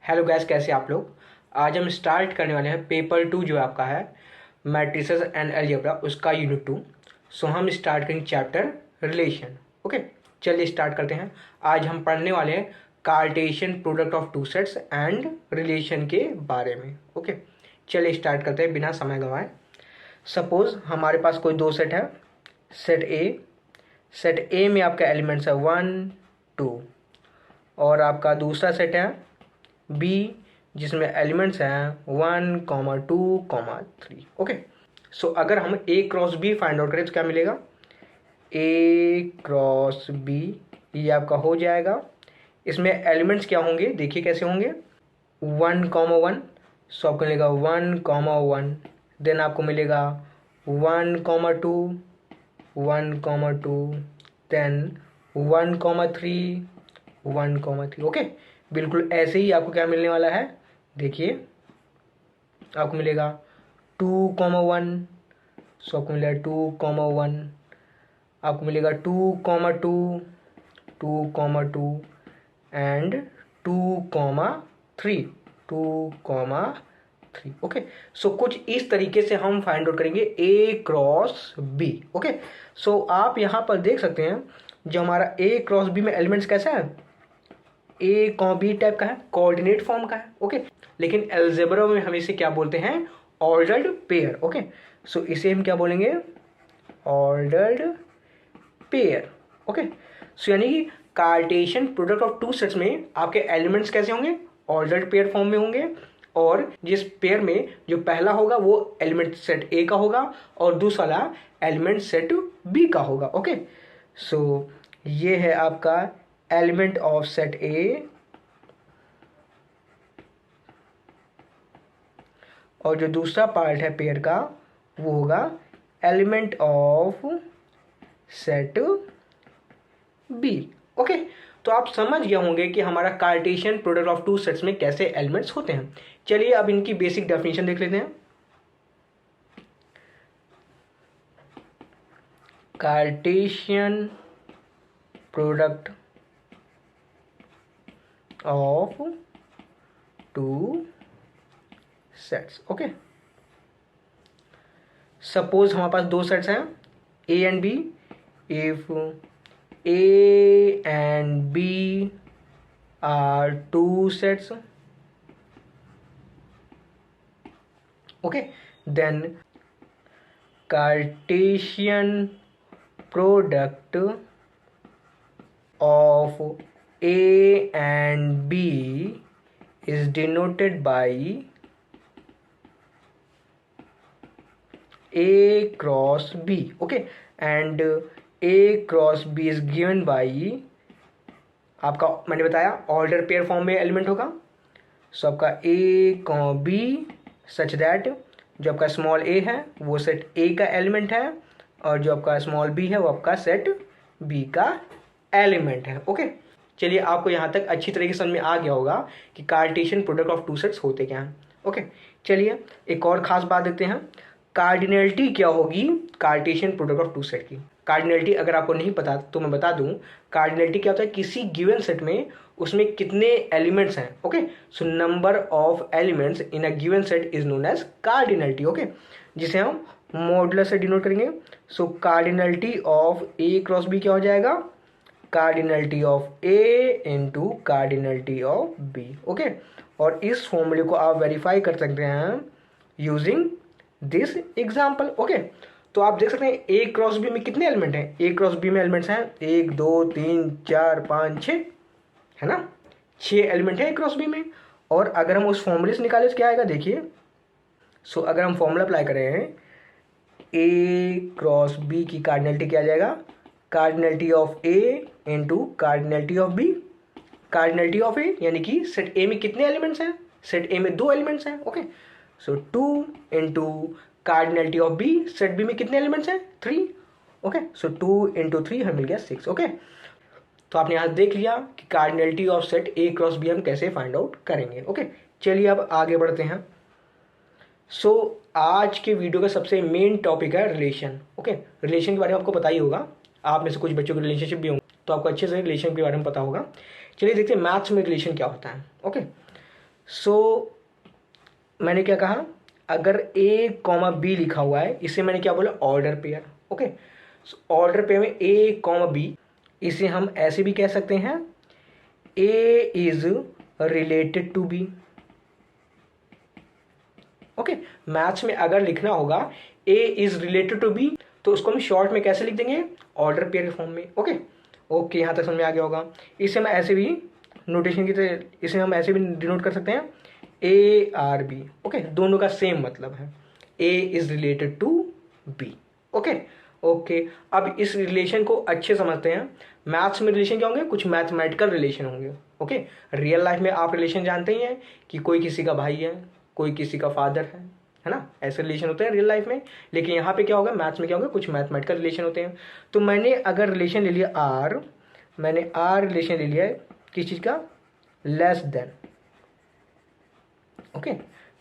Hello guys, कैसे आप लोग। आज हम स्टार्ट करने वाले हैं पेपर 2 जो आपका है मैट्रिसेस एंड अलजेब्रा, उसका यूनिट 2। सो हम स्टार्ट करेंगे चैप्टर रिलेशन। ओके, चलिए स्टार्ट करते हैं। आज हम पढ़ने वाले हैं Cartesian product of two sets and relation के बारे में। ओके, चलिए स्टार्ट करते हैं बिना समय गंवाए। सपोज हमारे पास कोई दो सेट है, सेट ए में आपका एलिमेंट्स है 1 2, और आपका दूसरा सेट है बी जिसमें एलिमेंट्स हैं 1 2 3। ओके, सो अगर हम ए क्रॉस बी फाइंड आउट करें तो क्या मिलेगा, ए क्रॉस बी ये आपका हो जाएगा। इसमें एलिमेंट्स क्या होंगे, देखिए कैसे होंगे, 1 1, सो आपको मिलेगा 1 1, देन आपको मिलेगा 1 2 1 2, देन 1 3 1 3। ओके, बिल्कुल ऐसे ही आपको क्या मिलने वाला है, देखिए आपको मिलेगा 2 1, सो आपको मिलेगा 2 1, आपको मिलेगा 2 2 एंड 2 3। ओके, सो कुछ इस तरीके से हम फाइंड आउट करेंगे ए क्रॉस बी। ओके, सो आप यहाँ पर देख सकते हैं जो हमारा ए क्रॉस बी में एलिमेंट्स कैसा है, ए कॉ बी टाइप का है, कोऑर्डिनेट फॉर्म का है। ओके, लेकिन अलजेब्रा में हम इसे क्या बोलते हैं, ऑर्डर्ड पेयर। ओके, सो इसे हम क्या बोलेंगे, ऑर्डर्ड पेयर। ओके, सो यानी कि Cartesian product of two sets में आपके एलिमेंट्स कैसे होंगे, ऑर्डर्ड पेयर फॉर्म में होंगे, और जिस पेयर में जो पहला होगा वो एलिमेंट सेट ए का होगा और दूसरा एलिमेंट सेट बी का होगा। ओके, सो ये है आपका एलिमेंट ऑफ सेट ए, और जो दूसरा पार्ट है पेयर का वो होगा element of set B. Okay, तो आप समझ गए होंगे कि हमारा Cartesian product of two sets में कैसे एलिमेंट्स होते हैं। चलिए अब इनकी बेसिक डेफिनेशन देख लेते हैं। Cartesian product of two sets. Okay, suppose हमारे पास दो सेट्स हैं A and B. If A and B are two sets, okay, then Cartesian product of A and B is denoted by A cross B. Okay, and A cross B is given by, आपका मैंने बताया order pair form में element होगा। सो आपका A, B such that जो आपका small a है वो सेट A का एलिमेंट है, और जो आपका स्मॉल b है वो आपका सेट B का एलिमेंट है। ओके, चलिए आपको यहाँ तक अच्छी तरीके से समझ में आ गया होगा कि Cartesian product of two sets होते क्या हैं। ओके, चलिए एक और खास बात देखते हैं, कार्डिनलिटी क्या होगी Cartesian product of two set की। कार्डिनलिटी अगर आपको नहीं पता तो मैं बता दूं, कार्डिनलिटी क्या होता है, किसी गिवन सेट में उसमें कितने एलिमेंट्स हैं। Okay, so number of elements in a given set is known as cardinality. Okay, जिसे हम मॉडुलस से डिनोट करेंगे। So cardinality of A cross B क्या हो जाएगा, cardinality of A into cardinality of B. Okay, और इस फॉर्मूले को आप वेरीफाई कर सकते हैं यूजिंग दिस एग्जाम्पल। ओके, तो आप देख सकते हैं ए क्रॉस बी में कितने एलिमेंट हैं, ए क्रॉस बी में एलिमेंट्स हैं 1 2 3 4 5 6, है ना, 6 एलिमेंट है ए क्रॉस बी में। और अगर हम उस फॉर्मूले से निकाले तो क्या आएगा, देखिए। सो अगर हम फॉर्मूला अप्लाई करें, ए क्रॉस बी की कार्डिनलिटी क्या आ जाएगा, cardinality of A into cardinality of B. Cardinality of A यानी कि सेट ए में कितने एलिमेंट्स हैं, सेट ए में 2 एलिमेंट्स हैं। Okay, so 2 into cardinality of B, set B में कितने एलिमेंट्स हैं 3। ओके, सो 2 इंटू 3 हमें मिल गया 6। ओके, तो आपने यहाँ देख लिया कि cardinality of set A cross B हम कैसे फाइंड आउट करेंगे। ओके, चलिए अब आगे बढ़ते हैं। सो आज के वीडियो का सबसे मेन टॉपिक है रिलेशन। ओके, रिलेशन के बारे में आपको पता ही होगा, आप में से कुछ बच्चों के रिलेशनशिप भी होंगे तो आपको अच्छे से रिलेशन के बारे में पता होगा। चलिए देखते हैं मैथ्स में रिलेशन क्या होता है। ओके, सो मैंने क्या कहा, अगर ए कॉमा बी लिखा हुआ है, इसे मैंने क्या बोला, order pair. Okay, order pair में ए कॉमा बी, इसे हम ऐसे भी कह सकते हैं, A is related to B. Okay, maths में अगर लिखना होगा A is related to B, तो उसको हम शॉर्ट में कैसे लिख देंगे, ऑर्डर पेयर के फॉर्म में। ओके ओके, यहाँ तक समझ में आ गया होगा। इसे मैं ऐसे भी नोटेशन की तरह, इसे हम ऐसे भी डिनोट कर सकते हैं, ए आर बी। ओके, दोनों का सेम मतलब है, A is related to B. Okay okay, अब इस रिलेशन को अच्छे समझते हैं। मैथ्स में रिलेशन क्या होंगे, कुछ मैथमेटिकल रिलेशन होंगे। ओके, रियल लाइफ में आप रिलेशन जानते ही हैं कि कोई किसी का भाई है, कोई किसी का फादर है ना, ऐसे रिलेशन होते हैं रियल लाइफ में। लेकिन यहाँ पे क्या होगा, मैथ्स में क्या होगा, कुछ मैथमेटिकल रिलेशन होते हैं। तो मैंने अगर रिलेशन ले लिया आर, मैंने आर रिलेशन ले लिया है किस चीज़ का, लेस देन। ओके,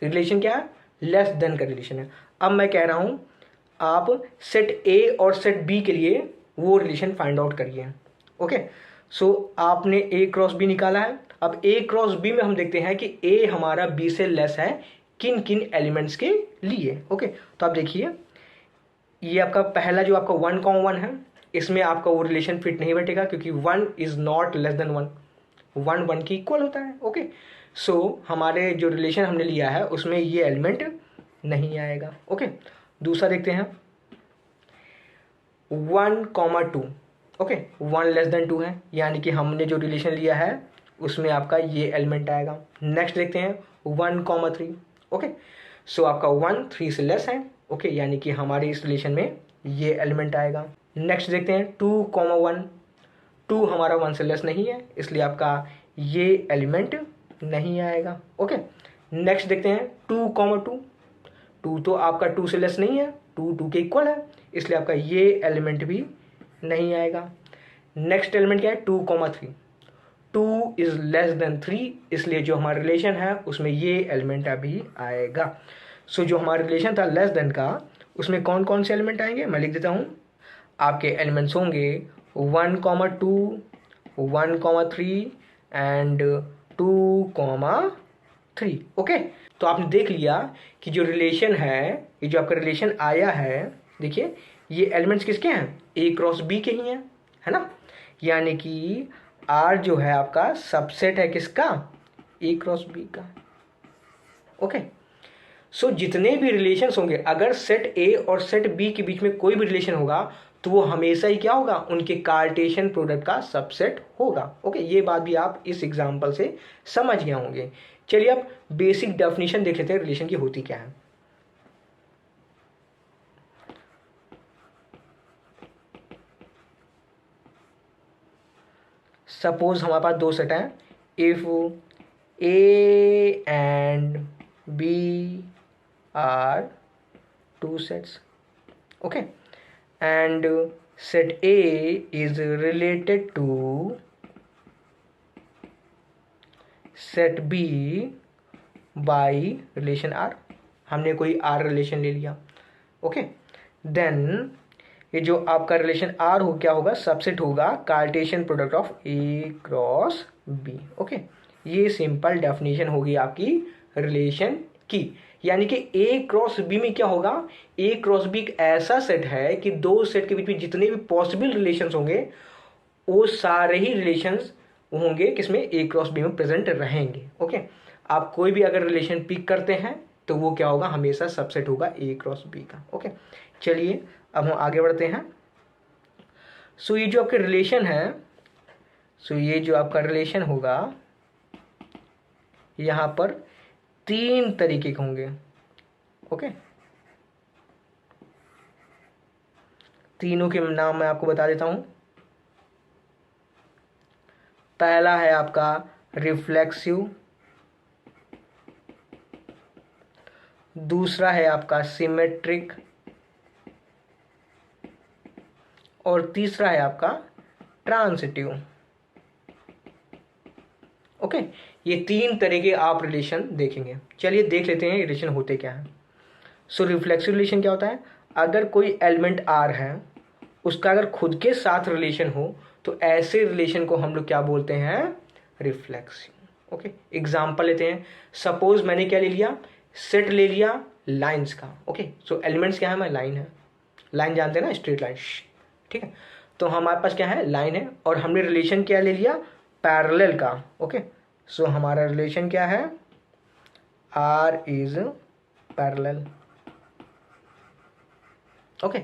रिलेशन क्या है, लेस देन का रिलेशन है। अब मैं कह रहा हूँ आप सेट ए और सेट बी के लिए वो रिलेशन फाइंड आउट करिए। ओके, सो आपने ए क्रॉस बी निकाला है। अब ए क्रॉस बी में हम देखते हैं कि ए हमारा बी से लेस है किन किन एलिमेंट्स के लिए। ओके, तो आप देखिए, ये आपका पहला जो आपका 1,1 है, इसमें आपका वो रिलेशन फिट नहीं बैठेगा, क्योंकि 1 इज नॉट लेस देन 1, 1 1 के इक्वल होता है। ओके, सो हमारे जो रिलेशन हमने लिया है उसमें ये एलिमेंट नहीं आएगा। ओके, दूसरा देखते हैं 1,2। ओके, 1 लेस देन 2 है, यानी कि हमने जो रिलेशन लिया है उसमें आपका ये एलिमेंट आएगा। नेक्स्ट देखते हैं 1,3। ओके, सो आपका 1 3 से लेस है। ओके, यानी कि हमारे इस रिलेशन में ये एलिमेंट आएगा। नेक्स्ट देखते हैं 2,1। 2 हमारा 1 से लेस नहीं है, इसलिए आपका ये एलिमेंट नहीं आएगा। ओके, नेक्स्ट देखते हैं 2,2। 2 तो आपका 2 से लेस नहीं है, 2 2 के इक्वल है, इसलिए आपका ये एलिमेंट भी नहीं आएगा। नेक्स्ट एलिमेंट क्या है 2,3। 2 इज लेस देन 3, इसलिए जो हमारा रिलेशन है उसमें ये एलिमेंट अभी आएगा। सो जो हमारा रिलेशन था लेस देन का, उसमें कौन कौन से एलिमेंट आएंगे मैं लिख देता हूँ। आपके एलिमेंट्स होंगे 1,2, 1,3 एंड 2,3। ओके, तो आपने देख लिया कि जो रिलेशन है, ये जो आपका रिलेशन आया है, देखिए ये एलिमेंट्स किसके हैं, ए क्रॉस बी के ही हैं, है ना। यानी कि आर जो है आपका सबसेट है किसका, ए क्रॉस बी का। ओके, सो जितने भी रिलेशंस होंगे, अगर सेट ए और सेट बी के बीच में कोई भी रिलेशन होगा तो वो हमेशा ही क्या होगा, उनके कार्टेशियन प्रोडक्ट का सबसेट होगा। ओके, ये बात भी आप इस एग्जांपल से समझ गए होंगे। चलिए अब बेसिक डेफिनेशन देख लेते हैं रिलेशन की होती क्या है। सपोज हमारे पास दो सेट हैं, if A and B are two sets. Okay, and set A is related to set B by relation R। हमने कोई R रिलेशन ले लिया। ओके, देन ये जो आपका रिलेशन R हो क्या होगा, सबसेट होगा Cartesian product of A cross B। Okay, ये सिंपल डेफिनेशन होगी आपकी रिलेशन की। यानी कि ए क्रॉस बी में क्या होगा, ए क्रॉस बी एक ऐसा सेट है कि दो सेट के बीच में जितने भी पॉसिबल रिलेशंस होंगे वो सारे ही रिलेशंस होंगे किसमें, ए क्रॉस बी में प्रेजेंट रहेंगे। ओके, आप कोई भी अगर रिलेशन पिक करते हैं तो वो क्या होगा, हमेशा सबसेट होगा ए क्रॉस बी का। ओके, चलिए अब हम आगे बढ़ते हैं। सो ये जो आपके रिलेशन है, सो ये जो आपका रिलेशन होगा यहाँ पर 3 तरीके के होंगे। ओके, तीनों के नाम मैं आपको बता देता हूं। पहला है आपका रिफ्लेक्सिव, दूसरा है आपका सिमेट्रिक, और तीसरा है आपका ट्रांसिटिव। ओके, ये 3 तरह के आप रिलेशन देखेंगे। चलिए देख लेते हैं रिलेशन होते क्या है। सो रिफ्लेक्सिव रिलेशन क्या होता है, अगर कोई एलिमेंट आर है उसका अगर खुद के साथ रिलेशन हो तो ऐसे रिलेशन को हम लोग क्या बोलते हैं, रिफ्लेक्सिव। ओके, एग्जाम्पल लेते हैं। सपोज मैंने क्या ले लिया, सेट ले लिया लाइंस का। ओके, सो एलिमेंट्स क्या है, हमारे लाइन है, लाइन जानते हैं ना, स्ट्रेट लाइन, ठीक है। तो हमारे पास क्या है, लाइन है, और हमने रिलेशन क्या ले लिया, पैरेलल का। ओके, सो हमारा रिलेशन क्या है, R इज पैरेलल। ओके,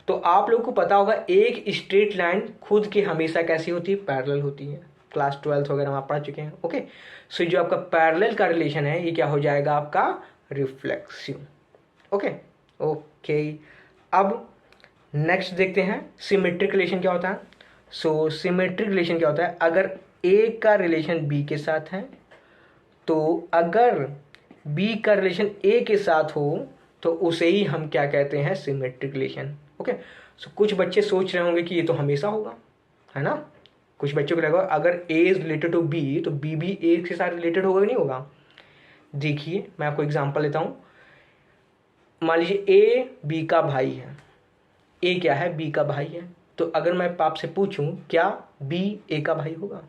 तो आप लोगों को पता होगा एक स्ट्रेट लाइन खुद की हमेशा कैसी होती है, पैरेलल होती है। क्लास 12 वगैरह में आप पढ़ चुके हैं। ओके, सो जो आपका पैरेलल का रिलेशन है ये क्या हो जाएगा, आपका रिफ्लेक्सिव। ओके ओके, अब नेक्स्ट देखते हैं सिमेट्रिक रिलेशन क्या होता है। सो सिमेट्रिक रिलेशन क्या होता है, अगर ए का रिलेशन बी के साथ है, तो अगर बी का रिलेशन ए के साथ हो तो उसे ही हम क्या कहते हैं, सिमेट्रिक रिलेशन। ओके, सो कुछ बच्चे सोच रहे होंगे कि ये तो हमेशा होगा, है ना। कुछ बच्चों को लगेगा अगर ए इज रिलेटेड टू बी तो बी भी ए के साथ रिलेटेड होगा कि नहीं होगा। देखिए मैं आपको एग्जांपल लेता हूँ। मान लीजिए ए बी का भाई है, ए क्या है, बी का भाई है। तो अगर मैं आपसे पूछूं क्या बी ए का भाई होगा,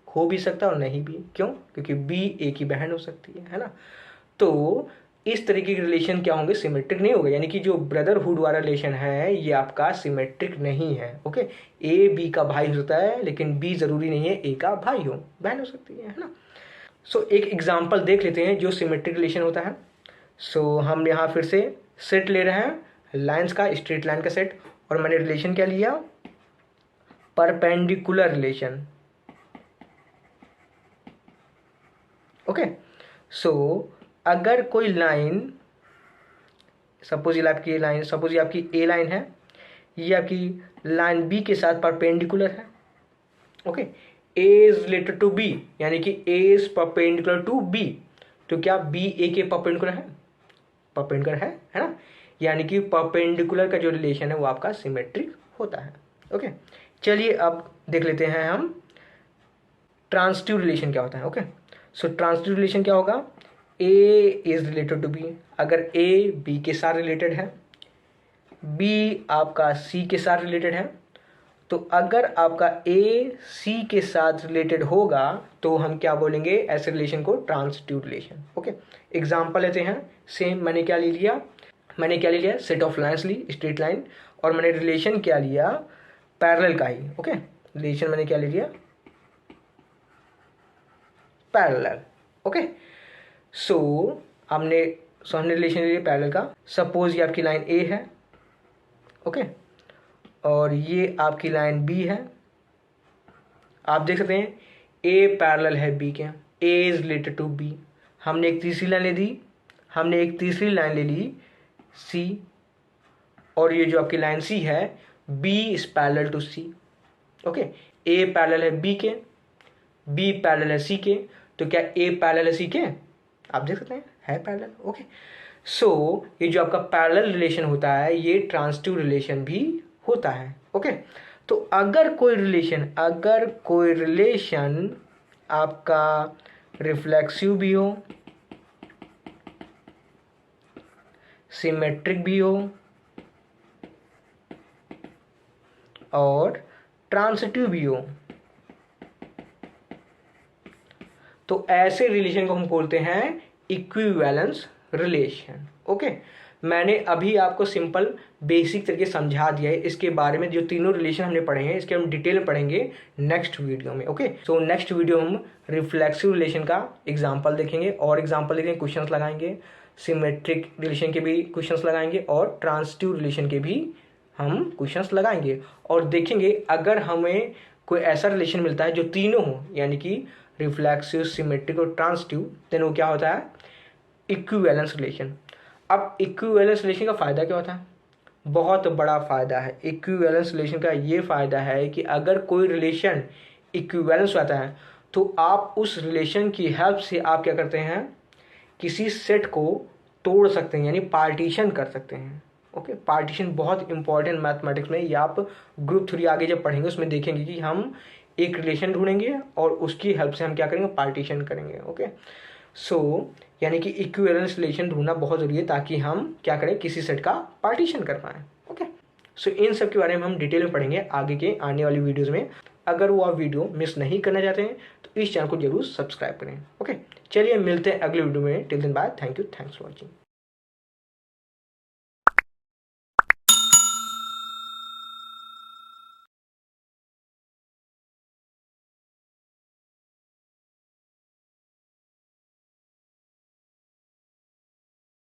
हो भी सकता है और नहीं भी। क्यों, क्योंकि बी ए की बहन हो सकती है ना। तो इस तरीके के रिलेशन क्या होंगे, सिमेट्रिक नहीं होगा। यानी कि जो ब्रदरहुड वाला रिलेशन है ये आपका सिमेट्रिक नहीं है। ओके, ए बी का भाई होता है लेकिन बी जरूरी नहीं है ए का भाई हो, बहन हो सकती है ना। सो एक एग्जांपल देख लेते हैं जो सिमेट्रिक रिलेशन होता है। सो हम यहाँ फिर से सेट ले रहे हैं, लाइंस का, स्ट्रेट लाइन का सेट, और मैंने रिलेशन क्या लिया, परपेंडिकुलर रिलेशन। ओके, सो अगर कोई लाइन, सपोज ये आपकी लाइन, सपोज ये आपकी ए लाइन है, ये आपकी लाइन बी के साथ परपेंडिकुलर है। Okay, A is related to B, यानी कि A is perpendicular to B, तो क्या बी ए के परपेंडिकुलर है, परपेंडिकुलर है ना। यानी कि परपेंडिकुलर का जो रिलेशन है वो आपका सिमेट्रिक होता है। ओके, चलिए अब देख लेते हैं हम ट्रांसिटिव रिलेशन क्या होता है। ओके, सो ट्रांसिटिव रिलेशन क्या होगा, A is related to B, अगर ए बी के साथ रिलेटेड है, बी आपका सी के साथ रिलेटेड है, तो अगर आपका ए सी के साथ रिलेटेड होगा तो हम क्या बोलेंगे, ऐसे रिलेशन को ट्रांसिटिव रिलेशन। ओके, एग्जांपल लेते हैं। सेम मैंने क्या ले लिया, सेट ऑफ लाइंस ली, स्ट्रेट लाइन, और मैंने रिलेशन क्या लिया, पैरेलल का ही। ओके, रिलेशन मैंने क्या ले लिया, पैरेलल। ओके, सो हमने रिलेशन ले लिया पैरेलल का। सपोज ये आपकी लाइन ए है, ओके, और ये आपकी लाइन बी है। आप देख सकते हैं ए पैरेलल है बी के, ए इज रिलेटेड टू बी। हमने एक तीसरी लाइन ले ली सी, और ये जो आपकी लाइन सी है, B is parallel to C. Okay, A parallel है बी के, बी पैरेलल है सी के, तो क्या ए पैरेलल है सी के, आप देख सकते हैं है पैरेलल। ओके, सो ये जो आपका पैरेलल रिलेशन होता है ये ट्रांसिटिव रिलेशन भी होता है। ओके, तो अगर कोई रिलेशन आपका रिफ्लेक्सिव भी हो, सिमेट्रिक भी हो और ट्रांसिटिव भी हो, तो ऐसे रिलेशन को हम बोलते हैं इक्विवेलेंस रिलेशन। ओके, मैंने अभी आपको सिंपल बेसिक तरीके समझा दिया है। इसके बारे में जो तीनों रिलेशन हमने पढ़े हैं इसके हम डिटेल में पढ़ेंगे नेक्स्ट वीडियो में। ओके, सो नेक्स्ट वीडियो हम रिफ्लेक्सिव रिलेशन का एग्जांपल देखेंगे, और एग्जांपल देखेंगे, क्वेश्चंस लगाएंगे, सिमेट्रिक रिलेशन के भी क्वेश्चंस लगाएंगे और ट्रांसिटिव रिलेशन के भी हम क्वेश्चंस लगाएंगे, और देखेंगे अगर हमें कोई ऐसा रिलेशन मिलता है जो तीनों हो, यानी कि रिफ्लेक्सिव, सिमेट्रिक और ट्रांसिटिव, देन वो क्या होता है, इक्विवेलेंस रिलेशन। अब इक्विवेलेंस रिलेशन का फ़ायदा क्या होता है, बहुत बड़ा फ़ायदा है। इक्विवेलेंस रिलेशन का ये फ़ायदा है कि अगर कोई रिलेशन इक्विवेलेंस आता है तो आप उस रिलेशन की हेल्प से आप क्या करते हैं, किसी सेट को तोड़ सकते हैं, यानी पार्टीशन कर सकते हैं। ओके, पार्टीशन बहुत इंपॉर्टेंट मैथमेटिक्स में, या आप ग्रुप 3 आगे जब पढ़ेंगे उसमें देखेंगे कि हम एक रिलेशन ढूंढेंगे और उसकी हेल्प से हम क्या करेंगे, पार्टीशन करेंगे। ओके, सो यानी कि इक्विवेलेंस रिलेशन ढूंढना बहुत ज़रूरी है ताकि हम क्या करें, किसी सेट का पार्टीशन कर पाएँ। ओके, सो इन सब के बारे में हम डिटेल में पढ़ेंगे आगे के आने वाली वीडियोज़ में। अगर वो आप वीडियो मिस नहीं करना चाहते हैं तो इस चैनल को जरूर सब्सक्राइब करें। ओके, चलिए मिलते हैं अगले वीडियो में। Till then bye, thank you, thanks for watching.